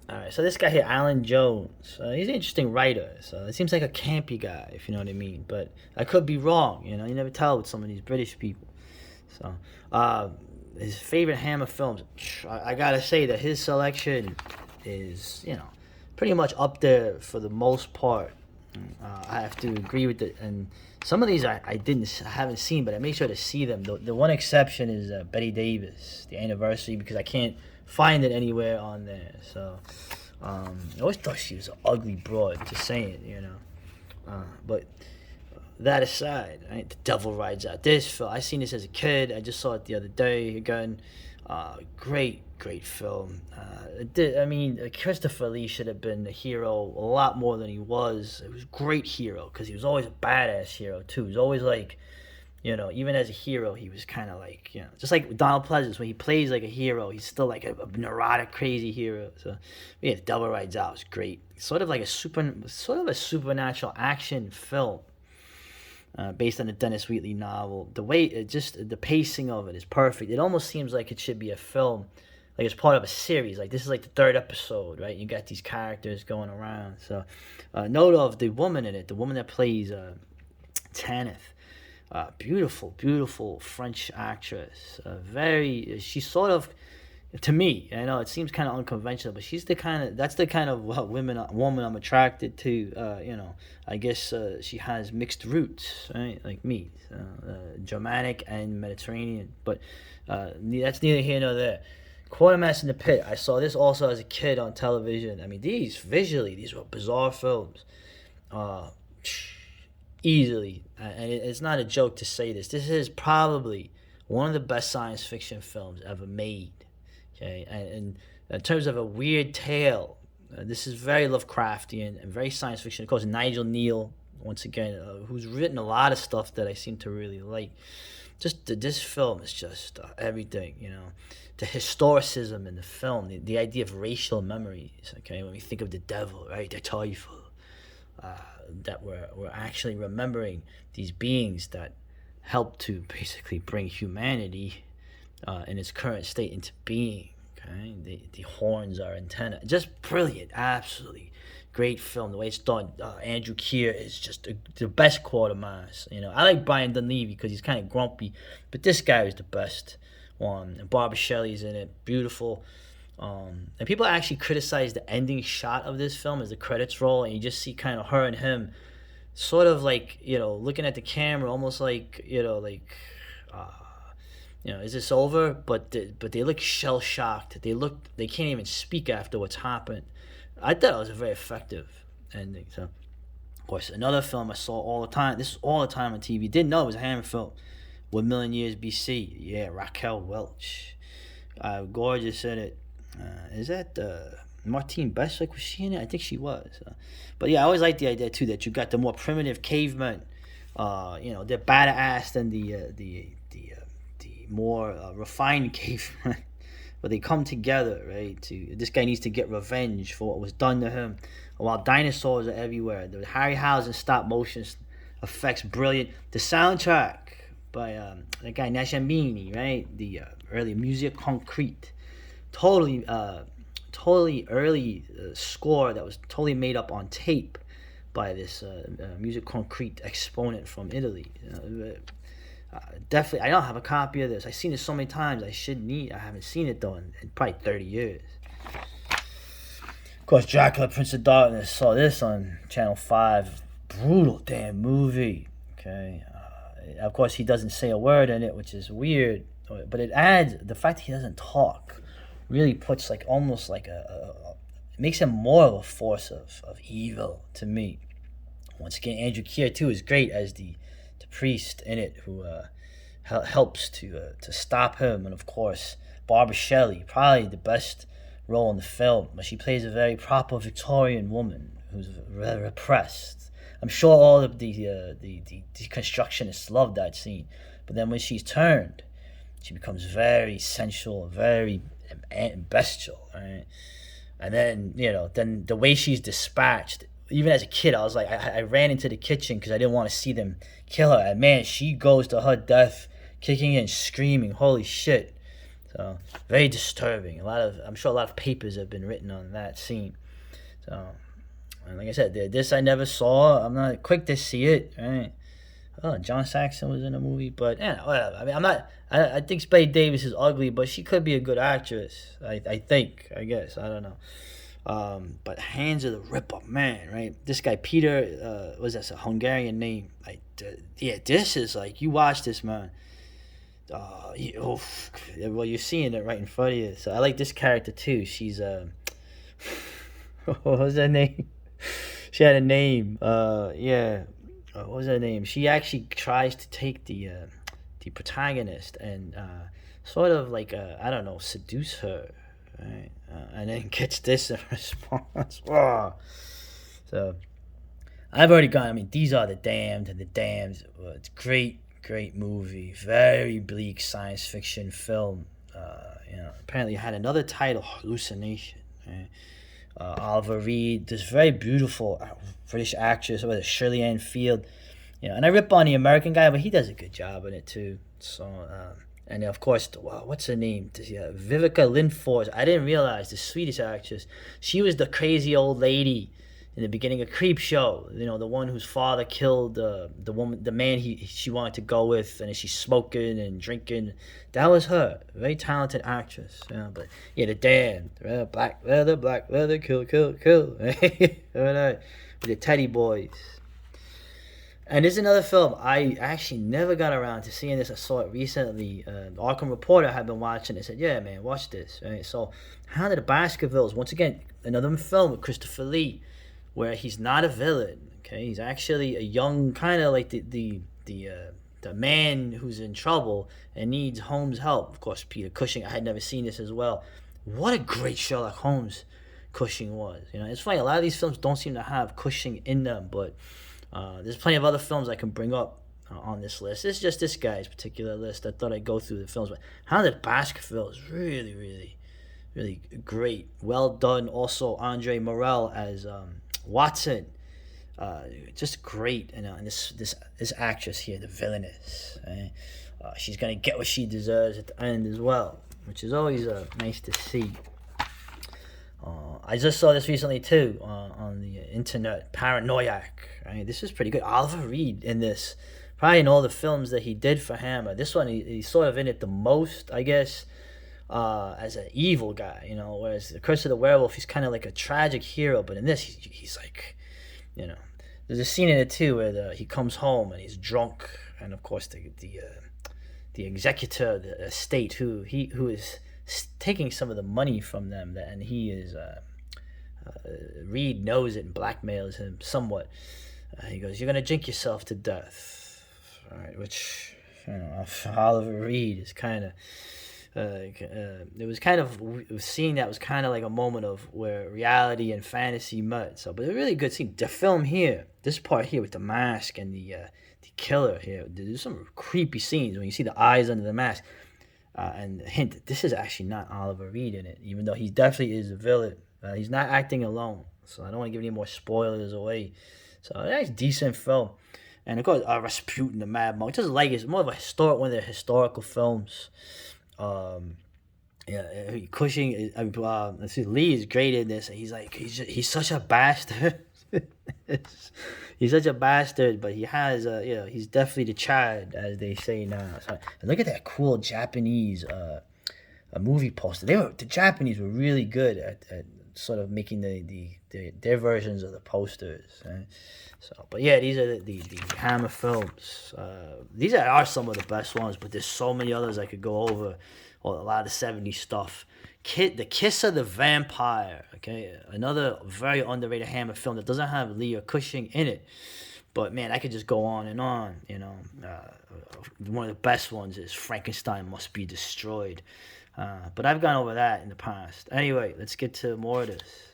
All right, so this guy here, Alan Jones, he's an interesting writer. So it seems like a campy guy, if you know what I mean. But I could be wrong. You know, you never tell with some of these British people. So, uh, his favorite Hammer films. I gotta say that his selection is, pretty much up there for the most part. I have to agree with it. And some of these I haven't seen, but I make sure to see them. The one exception is Betty Davis, the anniversary, because I can't find it anywhere on there. So, I always thought she was an ugly broad. Just saying, but that aside, right, the devil rides out. This film, I seen this as a kid. I just saw it the other day again. Great film. I mean, Christopher Lee should have been the hero a lot more than he was. It was a great hero because he was always a badass hero too. He was always like, even as a hero, he was kind of like, just like Donald Pleasance when he plays like a hero, he's still like a neurotic, crazy hero. So, yeah, The Devil Rides Out was great. Sort of a supernatural action film based on the Dennis Wheatley novel. The way the pacing of it is perfect. It almost seems like it should be a film, like it's part of a series. Like this is like the third episode, right? You got these characters going around. So, note of the woman in it, the woman that plays Tanith. Beautiful, beautiful French actress. She's sort of, to me, I know it seems kind of unconventional, but that's the kind of woman I'm attracted to. I guess she has mixed roots, right? Like me, Germanic and Mediterranean. But that's neither here nor there. Quartermaster in the Pit. I saw this also as a kid on television. I mean, these were bizarre films. Uh, Easily, and it's not a joke to say this. This is probably one of the best science fiction films ever made. Okay, and in terms of a weird tale, this is very Lovecraftian and very science fiction. Of course, Nigel Neal, once again, who's written a lot of stuff that I seem to really like. This film is just everything. The historicism in the film, the idea of racial memories. Okay, when we think of the devil, right, the Teufel. Uh, that we're actually remembering these beings that help to basically bring humanity in its current state into being. Okay, the horns are antenna. Just brilliant, absolutely great film. The way it's done. Andrew Keir is just the best quartermaster. I like Brian Dunleavy because he's kind of grumpy, but this guy is the best one. And Barbara Shelley's in it, beautiful. And people actually criticize the ending shot of this film as the credits roll, and you just see kind of her and him, sort of like looking at the camera, almost like uh, is this over? But they look shell shocked. They can't even speak after what's happened. I thought it was a very effective ending. So, of course, another film I saw all the time. This is all the time on TV. Didn't know it was a Hammer film. 1,000,000 Years BC. Yeah, Raquel Welch, gorgeous in it. Is that Martine Bestwick? Was she in it? I think she was. But yeah, I always like the idea too that you got the more primitive cavemen. They're badass than the more refined cavemen. But they come together, right? This guy needs to get revenge for what was done to him. While dinosaurs are everywhere, the Harryhausen stop motion effects brilliant. The soundtrack by that guy Nasciambini, right? The early Music Concrete. Totally early score that was totally made up on tape by this Music Concrete exponent from Italy. Definitely, I don't have a copy of this. I've seen it so many times. I haven't seen it though in probably 30 years. Of course, Dracula, Prince of Darkness. Saw this on Channel 5. Brutal damn movie. Okay. Of course, he doesn't say a word in it, which is weird. But it adds the fact that he doesn't talk. Really puts like almost like it makes him more of a force of evil to me. Once again, Andrew Keir too is great as the priest in it who helps to stop him, and of course Barbara Shelley, probably the best role in the film, but she plays a very proper Victorian woman who's repressed. I'm sure all of the deconstructionists love that scene, but then when she's turned, she becomes very sensual, very bestial, right? And then the way she's dispatched. Even as a kid, I was like, I ran into the kitchen because I didn't want to see them kill her. And man, she goes to her death, kicking and screaming. Holy shit! So very disturbing. I'm sure a lot of papers have been written on that scene. So, and like I said, this I never saw. I'm not quick to see it. Right? Oh, John Saxon was in the movie, but yeah, whatever. I mean, I'm not. I think Spade Davis is ugly, but she could be a good actress. I think. I guess. I don't know. But Hands of the Ripper, man, right? This guy Peter, was that a Hungarian name? Yeah, this is like you watch this, man. Well, you're seeing it right in front of you. So I like this character too. She's what was her name? She had a name. Yeah, what was her name? She actually tries to take the protagonist and sort of like I don't know, seduce her, right? And then gets this in response. Oh. So I've already gone. I mean, These Are the Damned and the Damned. It's great, great movie. Very bleak science fiction film. Apparently it had another title, Hallucination. Right? Oliver Reed, this very beautiful British actress, what is it, Shirley Ann Field. And I rip on the American guy, but he does a good job in it too. So, and of course, what's her name? Vivica Lindfors. I didn't realize the Swedish actress. She was the crazy old lady in the beginning of Creep Show. The one whose father killed the woman, the man she wanted to go with, and she's smoking and drinking. That was her. Very talented actress. But yeah, the damned black leather, kill, kill, kill. With the Teddy Boys. And there's another film I actually never got around to seeing this. I saw it recently. Arkham Reporter had been watching it. Said, "Yeah, man, watch this." Right? So, Hound of the Baskervilles. Once again, another film with Christopher Lee, where he's not a villain. Okay, he's actually a young, kind of like the man who's in trouble and needs Holmes' help. Of course, Peter Cushing. I had never seen this as well. What a great Sherlock Holmes Cushing was. It's funny. A lot of these films don't seem to have Cushing in them, but there's plenty of other films I can bring up on this list. It's just this guy's particular list. I thought I'd go through the films, but Hound of the Baskerville is really, really, really great. Well done. Also, Andre Morel as Watson, just great. And this actress here, the villainess, right? She's gonna get what she deserves at the end as well, which is always nice to see. I just saw this recently too on the internet. Paranoia. Right? This is pretty good. Oliver Reed in this, probably in all the films that he did for Hammer. This one he's sort of in it the most, I guess, as an evil guy. Whereas the Curse of the Werewolf, he's kind of like a tragic hero, but in this he's like, there's a scene in it too where he comes home and he's drunk, and of course the executor, the estate, who is taking some of the money from them, and he is Reed knows it and blackmails him somewhat. He goes, "You're gonna drink yourself to death," all right, which Oliver Reed is kind of. It was kind of seeing that was kind of like a moment of where reality and fantasy met. So, but a really good scene. The film here, this part here with the mask and the killer here. There's some creepy scenes when you see the eyes under the mask. And hint, this is actually not Oliver Reed in it, even though he definitely is a villain. He's not acting alone, so I don't want to give any more spoilers away. So that's a decent film. And of course, Rasputin, the Mad Monk. Just like it's more of a one of their historical films. Cushing. Let's see, Lee is great in this. He's like he's such a bastard. He's such a bastard, but he has he's definitely the Chad, as they say now. So, and look at that cool Japanese a movie poster. The Japanese were really good at sort of making their versions of the posters. Right? So, but yeah, these are the Hammer films. These are some of the best ones, but there's so many others I could go over. Or a lot of '70s stuff. The Kiss of the Vampire. Okay, another very underrated Hammer film that doesn't have Leah Cushing in it. But man, I could just go on and on. One of the best ones is Frankenstein Must Be Destroyed. But I've gone over that in the past. Anyway, let's get to more of this.